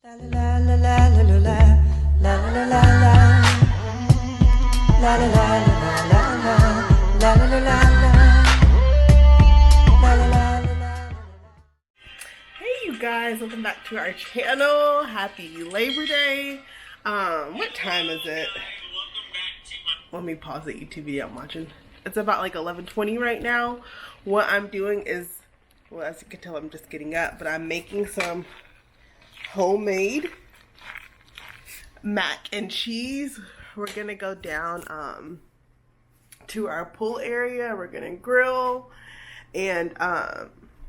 La la la la la la la la la la la la la la la la la. Hey you guys, welcome back to our channel. Happy Labor Day. What time is it? Let me pause the YouTube video I'm watching. It's about like 11:20 right now. What I'm doing is, well, as you can tell, I'm just getting up, but I'm making some homemade mac and cheese. We're gonna go down to our pool area. We're gonna grill and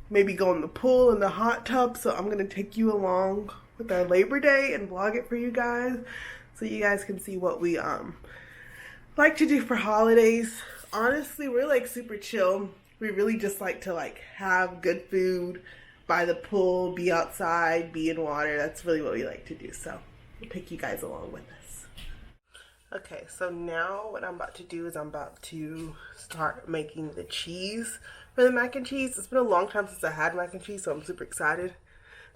maybe go in the pool in the hot tub. So I'm gonna take you along with our Labor Day and vlog it for you guys, so you guys can see what we like to do for holidays. Honestly, we're like super chill. We really just like to have good food by the pool, be outside, be in water. That's really what we like to do. So we'll take you guys along with us. Okay, so now what I'm about to do is I'm about to start making the cheese for the mac and cheese. It's been a long time since I had mac and cheese, so I'm super excited.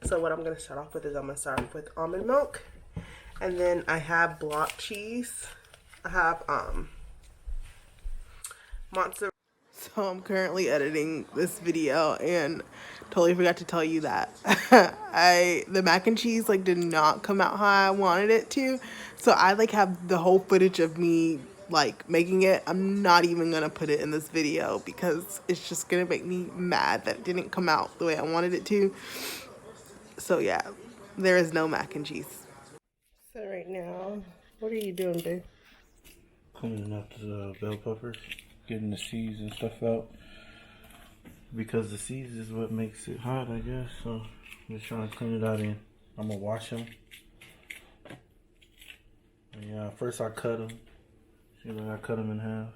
So what I'm going to start off with is I'm going to start off with almond milk. And then I have block cheese. I have mozzarella. So I'm currently editing this video and totally forgot to tell you that the mac and cheese did not come out how I wanted it to. So I have the whole footage of me making it. I'm not even gonna put it in this video because it's just gonna make me mad that it didn't come out the way I wanted it to. So yeah, there is no mac and cheese. So right now, what are you doing, babe? Cleaning up the bell peppers, getting the seeds and stuff out, because the seeds is what makes it hot, I guess. So I'm just trying to clean it out. I'm gonna wash them. And yeah, first I cut them. See, I cut them in half.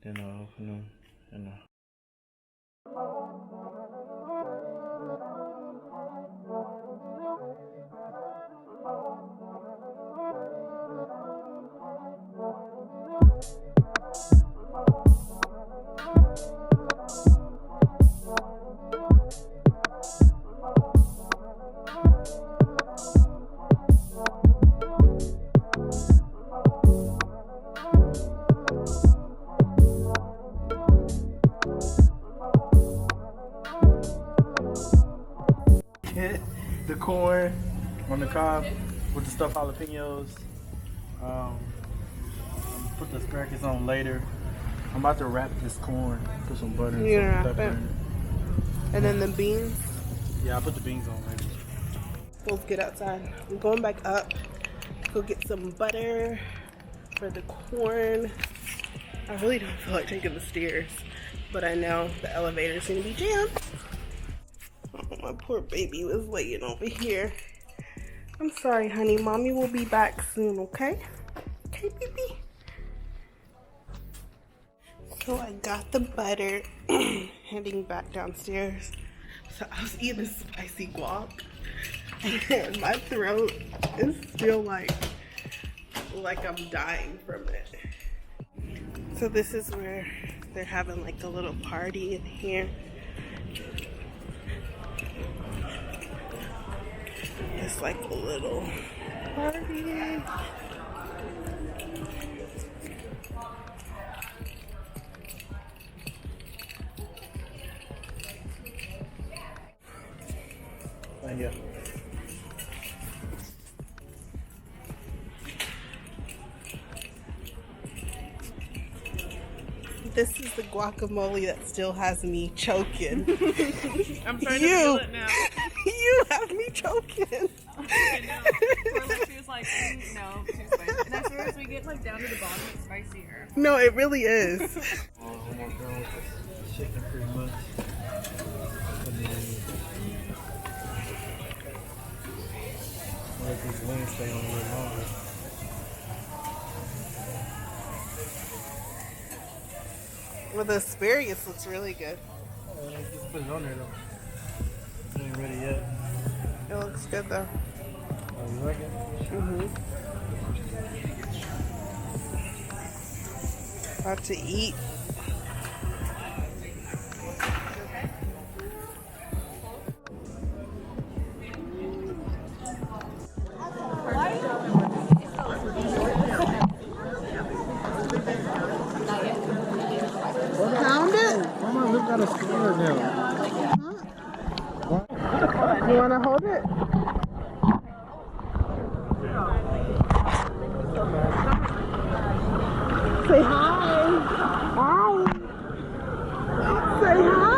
Then I'll open them and hit the corn on the cob with the stuffed jalapenos. Put the asparagus on later. I'm about to wrap this corn, put some butter and some pepper in it. And then the beans. Yeah, I put the beans on later. Let's get outside. I'm going back up. Go get some butter for the corn. I really don't feel like taking the stairs, but I know the elevator's gonna be jammed. Oh, my poor baby was laying over here. I'm sorry, honey. Mommy will be back soon, okay? Okay, baby? So I got the butter, heading back downstairs. So I was eating a spicy guac, and my throat is still like I'm dying from it. So this is where they're having a little party in here. It's a little party. Yeah. This is the guacamole that still has me choking. I'm trying to feel it now. You have me choking. I know. She was like, no, too spicy. And as soon as we get down to the bottom, it's spicier. No, it really is. I'm almost done with the chicken pretty much. And then let these wings stay on a little longer. Well, the asparagus looks really good. Just put it on there though. It ain't ready yet. It looks good though. Oh, you like it? About to eat. hold it? Say hi. Hi. Say hi.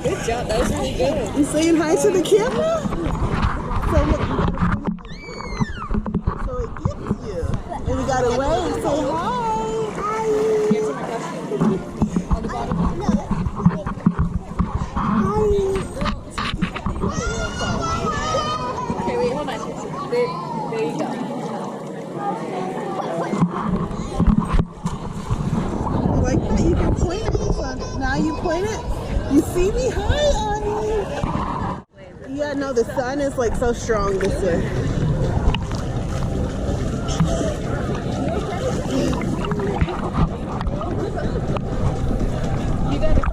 Good job. That was really good. You saying hi to the camera? So look, so it gets you. And we gotta wave. Say hi. Hi. On the bottom. Okay, wait, hold on. There you go. Like that, you can point it. So now you point it. You see me? Hi, Annie. Yeah, no, the sun is like so strong this year. You gotta.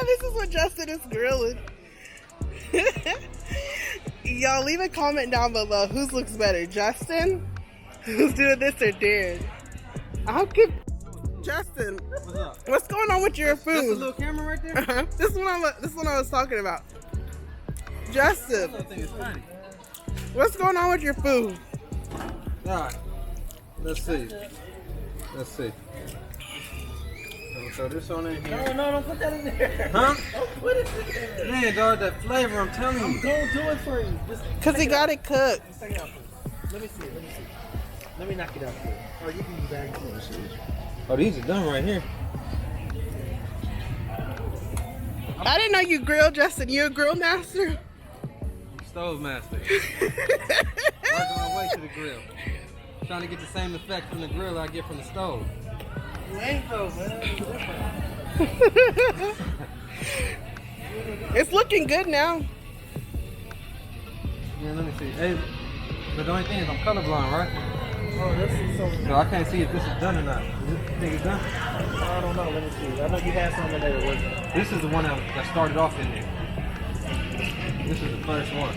This is what Justin is grilling. Y'all leave a comment down below. Whose looks better, Justin? Who's doing this or Darren? I'll give Justin. What's up? What's going on with your food? That's a little camera right there? This one I was talking about. Justin, That thing is funny. what's going on with your food? Alright. Let's see. Let's see. Throw this on in here. No, don't put that in there. Huh? Don't put it in there. Man, dog, that flavor, I'm telling you. Don't do it for you. Just Cause he got it cooked. just take it out first. Let me see it. Let me knock it out for you. Or you can use that. Oh, these are done right here. I didn't know you grill, Justin. You a grill master? Stove master. Working my way to the grill. Trying to get the same effect from the grill I get from the stove. You ain't though, man. It's looking good now. Yeah, let me see. Hey, but the only thing is I'm colorblind, right? Oh, this is something. So I can't see if this is done or not. You think it's done? I don't know. Let me see. I know you had something there that wasn't. This is the one that started off in there. This is the first one.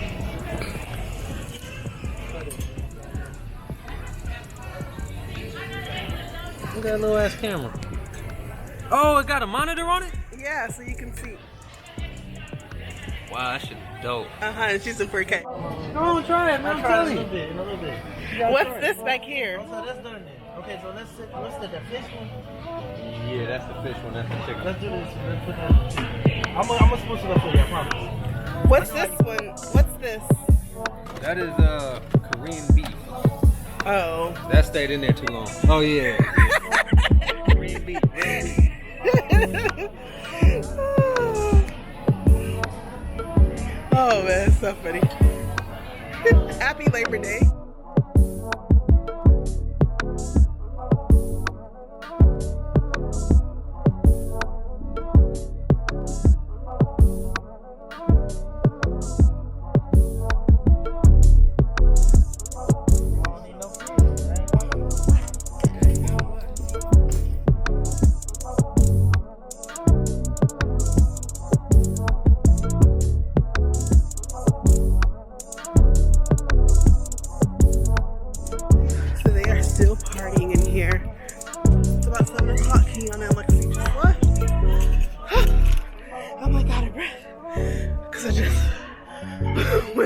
Look at that little ass camera. Oh, it got a monitor on it? Yeah, so you can see. Wow, that shit dope. And she's in 4K. No, try it, man. I'm telling you. A little bit. What's this back here? Oh, so that's done then. Okay, so let's sit. What's the fish one? Yeah, that's the fish one. That's the chicken. Let's do this. Let's put that. I'm gonna spruce it up for you. I promise. What's this one? What's this? That is Korean beef. Oh. That stayed in there too long. Oh yeah. Korean beef. Oh man, it's so funny. Happy Labor Day.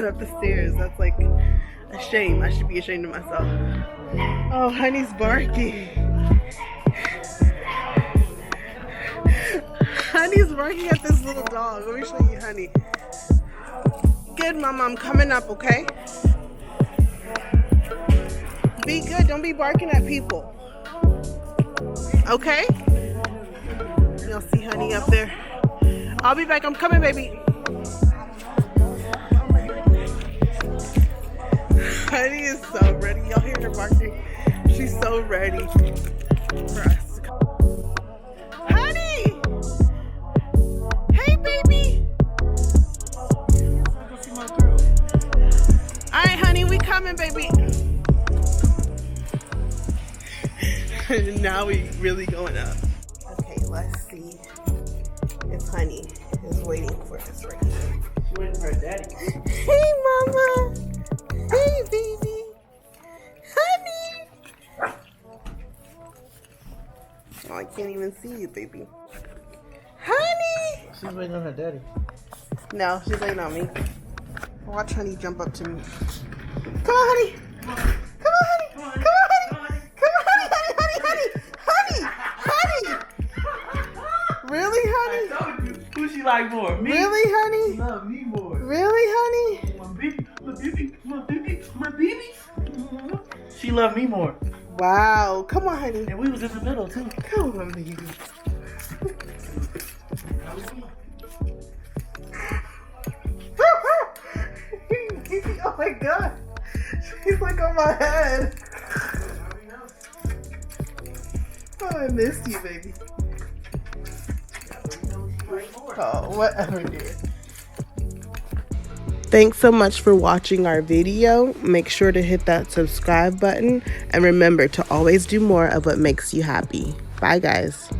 Up the stairs. That's like a shame. I should be ashamed of myself. Oh, Honey's barking. Honey's barking at this little dog. Let me show you Honey. Good, Mama. I'm coming up, okay? Be good. Don't be barking at people. Okay? You'll see Honey up there. I'll be back. I'm coming, baby. Honey is so ready. Y'all hear her barking? She's so ready for us to come. Honey! Hey, baby! Alright, honey, we coming, baby. Now we really going up. Okay, let's see if Honey is waiting for us right now. She's waiting for her daddy. Hey, Mama! Hey, baby. Honey. I can't even see you, baby. Honey! She's waiting on her daddy. No, she's waiting on me. Watch Honey jump up to me. Come on, Honey. Come on, Honey. Come on, Honey. Come on, Honey. Really, Honey? I told you. Who she like more? Me? Really, Honey? She love me more. Really, Honey? My baby, my baby, my baby, my baby. She love me more. Wow. Come on, Honey. And we was in the middle too. Come on, baby. Oh my god. She's like on my head. Oh, I missed you, baby. Oh, whatever, dear. Thanks so much for watching our video. Make sure to hit that subscribe button. And remember to always do more of what makes you happy. Bye, guys.